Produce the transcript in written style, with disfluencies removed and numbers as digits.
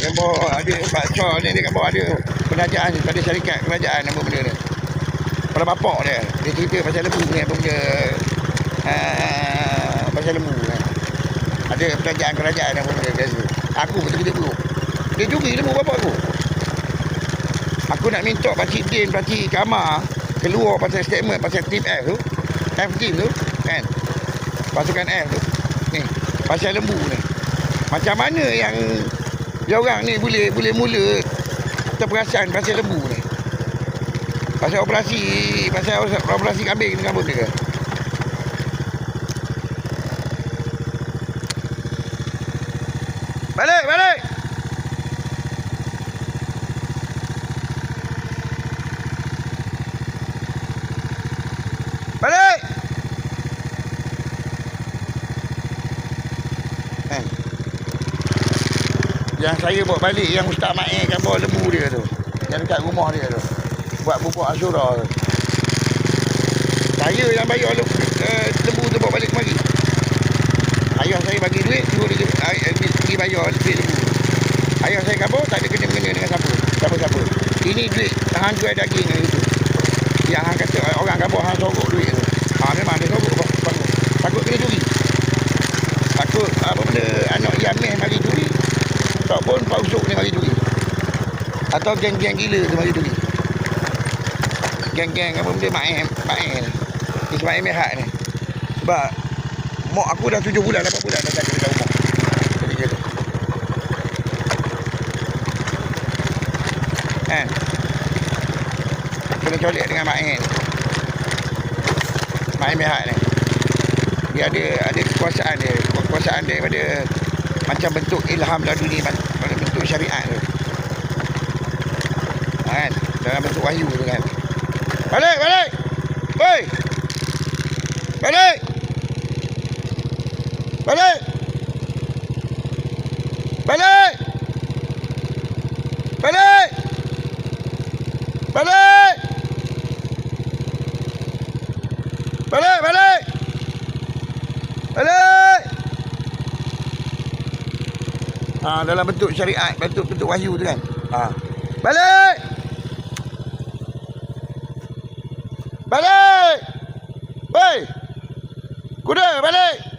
Kat bawah ada Pak Chor ni, dekat bawah ada penajaan, pada syarikat kerajaan apa benda ni. Kepala bapak dia cerita pasal lembu ni, apa benda pasal lembu ni. Ada penajaan kerajaan apa benda biasa. Aku betul-betul buruk. Dia curi lembu bapak aku. Aku nak minta Pakcik Din, Pakcik Kamar keluar pasal statement pasal tim F tu. F team tu kan. Pasukan F tu. Ni, pasal lembu ni. Macam mana yang dia orang ni boleh mula terperasan pasal lembu ni. Pasal operasi kambing dengan benda ke. Balik. Balik. Yang saya bawa balik, yang Ustaz Ma'in kat bawah lembu dia tu, yang dekat rumah dia tu, buat bubuk Ashura tu. Saya yang bayar lembu tu bawa balik kemari. Ayah saya bagi duit, suruh dia pergi bayar duit lembu. Ayah saya kata tak ada kena-mengena dengan siapa. Ini duit hang jual daging itu. Yang hang kata orang kata hang sorok duit tu. Memang dia sorok. Takut kena curi. Takut apa benda anak Yameh mari curi. Tak pun Pak Usuk ni mari curi. Atau geng-geng gila tu mari curi. Geng-geng apa benda Ma'in ni. Ismail Mehat ni. Sebab mak aku dah 7 bulan, 8 bulan dah jaga dekat rumah. Jadi dia tu. Kan? Kena colek dengan Ma'in. Ma'in Mehat ni. Dia ada kekuasaan dia. Kekuasaan dia pada macam bentuk ilham laduni, pada bentuk syariat tu. Kan? Dalam bentuk wahyu tu kan. Balik! Oi! Balik! Dalam bentuk syariat, bentuk wahyu tu kan. Balik! Oi! Kuda, balik!